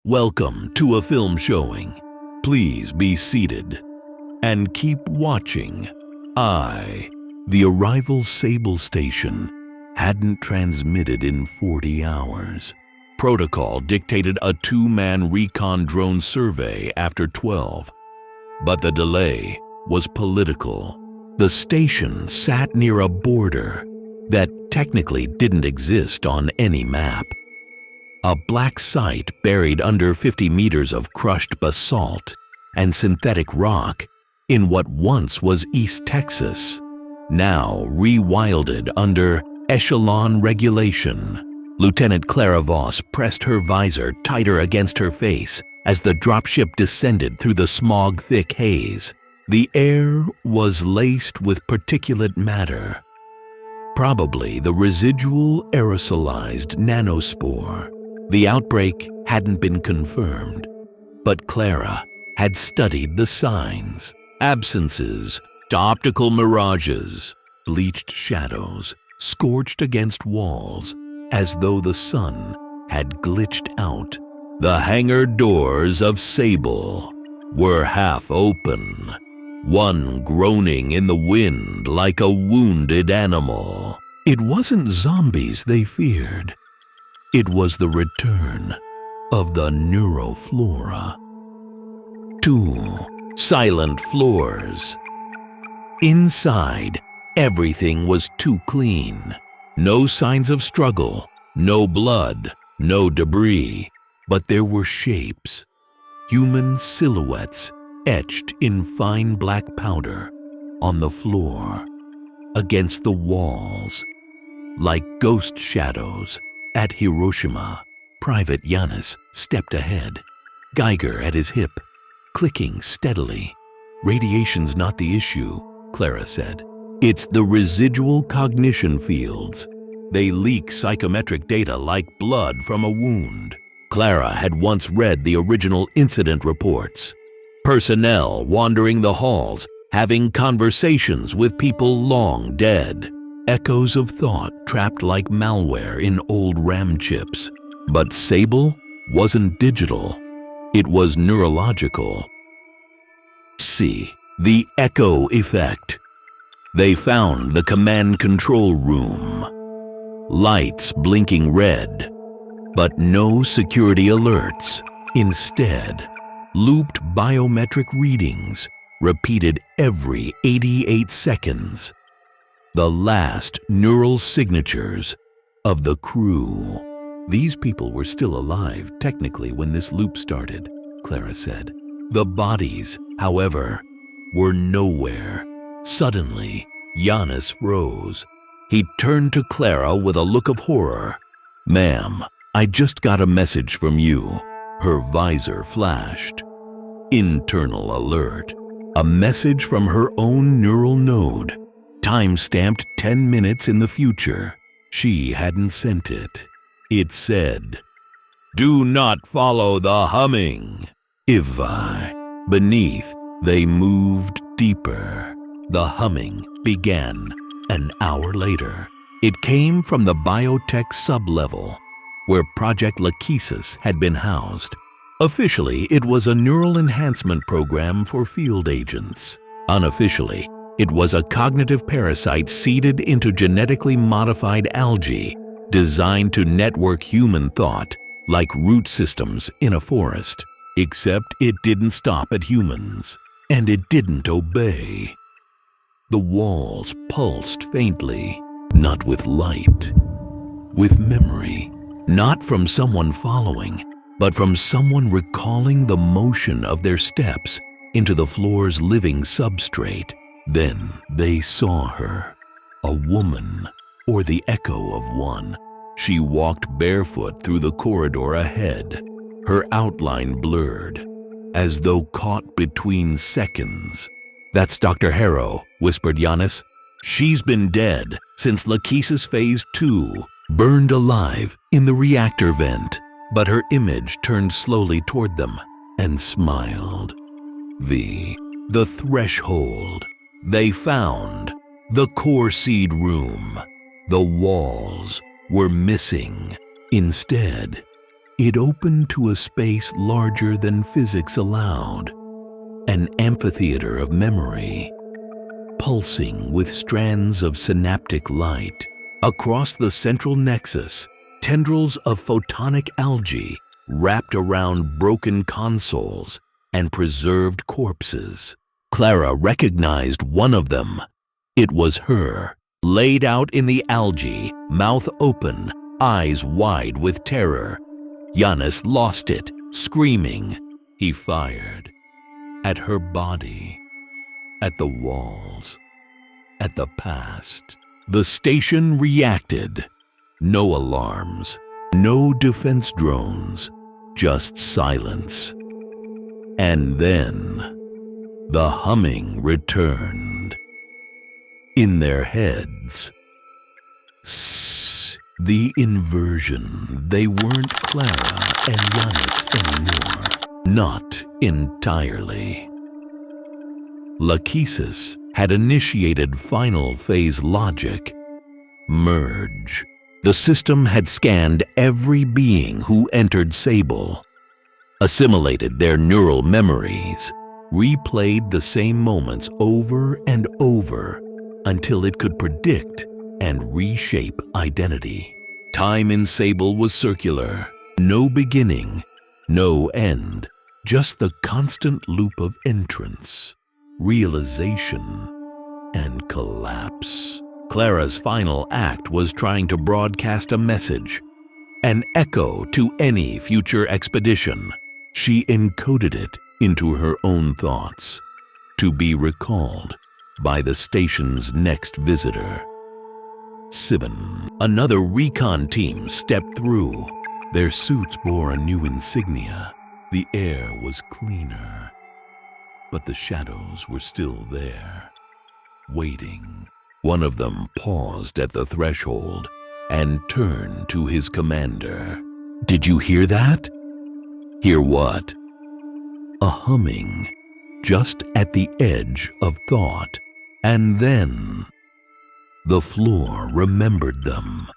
Welcome to a film showing. Please be seated and keep watching. The Arrival Sable Station hadn't transmitted in 40 hours. Protocol dictated a two-man recon drone survey after 12. But the delay was political. The station sat near a border that technically didn't exist on any map. A black site buried under 50 meters of crushed basalt and synthetic rock in what once was East Texas, now rewilded under echelon regulation. Lieutenant Clara Voss pressed her visor tighter against her face as the dropship descended through the smog-thick haze. The air was laced with particulate matter, probably the residual aerosolized nanospore. The outbreak hadn't been confirmed, but Clara had studied the signs: absences, optical mirages, bleached shadows, scorched against walls, as though the sun had glitched out. The hangar doors of Sable were half open, one groaning in the wind like a wounded animal. It wasn't zombies they feared. It was the return of the neuroflora. 2 silent floors. Inside, everything was too clean. No signs of struggle, no blood, no debris, but there were shapes, human silhouettes etched in fine black powder on the floor, against the walls, like ghost shadows. At Hiroshima, Private Yanis stepped ahead, Geiger at his hip, clicking steadily. "Radiation's not the issue," Clara said. "It's the residual cognition fields. They leak psychometric data like blood from a wound." Clara had once read the original incident reports. Personnel wandering the halls, having conversations with people long dead. Echoes of thought trapped like malware in old RAM chips. But Sable wasn't digital. It was neurological. See, the echo effect. They found the command control room. Lights blinking red, but no security alerts. Instead, looped biometric readings repeated every 88 seconds. The last neural signatures of the crew. These people were still alive technically when this loop started, Clara said. The bodies, however, were nowhere. Suddenly, Yanis froze. He turned to Clara with a look of horror. "Ma'am, I just got a message from you." Her visor flashed. Internal alert. A message from her own neural node. Time-stamped 10 minutes in the future. She hadn't sent it. It said, "Do not follow the humming." Beneath, they moved deeper. The humming began an hour later. It came from the biotech sublevel, where Project Lachesis had been housed. Officially, it was a neural enhancement program for field agents. Unofficially, it was a cognitive parasite seeded into genetically modified algae, designed to network human thought like root systems in a forest. Except it didn't stop at humans, and it didn't obey. The walls pulsed faintly, not with light, with memory, not from someone following, but from someone recalling the motion of their steps into the floor's living substrate. Then they saw her, a woman, or the echo of one. She walked barefoot through the corridor ahead, her outline blurred, as though caught between seconds. "That's Dr. Harrow," whispered Yanis. "She's been dead since Lachesis Phase 2, burned alive in the reactor vent." But her image turned slowly toward them and smiled. The threshold. They found the core seed room. The walls were missing. Instead, It opened to a space larger than physics allowed, an amphitheater of memory, pulsing with strands of synaptic light. Across the central nexus, tendrils of photonic algae wrapped around broken consoles and preserved corpses. Clara recognized one of them. It was her, laid out in the algae, mouth open, eyes wide with terror. Giannis lost it, screaming. He fired. At her body, at the walls, at the past. The station reacted. No alarms, no defense drones, just silence. And then, the humming returned. In their heads, the inversion. They weren't Clara and Giannis anymore. Not entirely. Lachesis had initiated final phase logic. Merge. The system had scanned every being who entered Sable, assimilated their neural memories, replayed the same moments over and over until it could predict and reshape identity. Time in Sable was circular. No beginning, no end. Just the constant loop of entrance, realization, and collapse. Clara's final act was trying to broadcast a message, an echo to any future expedition. She encoded it into her own thoughts, to be recalled by the station's next visitor. Sivan. Another recon team stepped through. Their suits bore a new insignia. The air was cleaner, but the shadows were still there, waiting. One of them paused at the threshold and turned to his commander. "Did you hear that?" "Hear what?" A humming, just at the edge of thought. And then, the floor remembered them.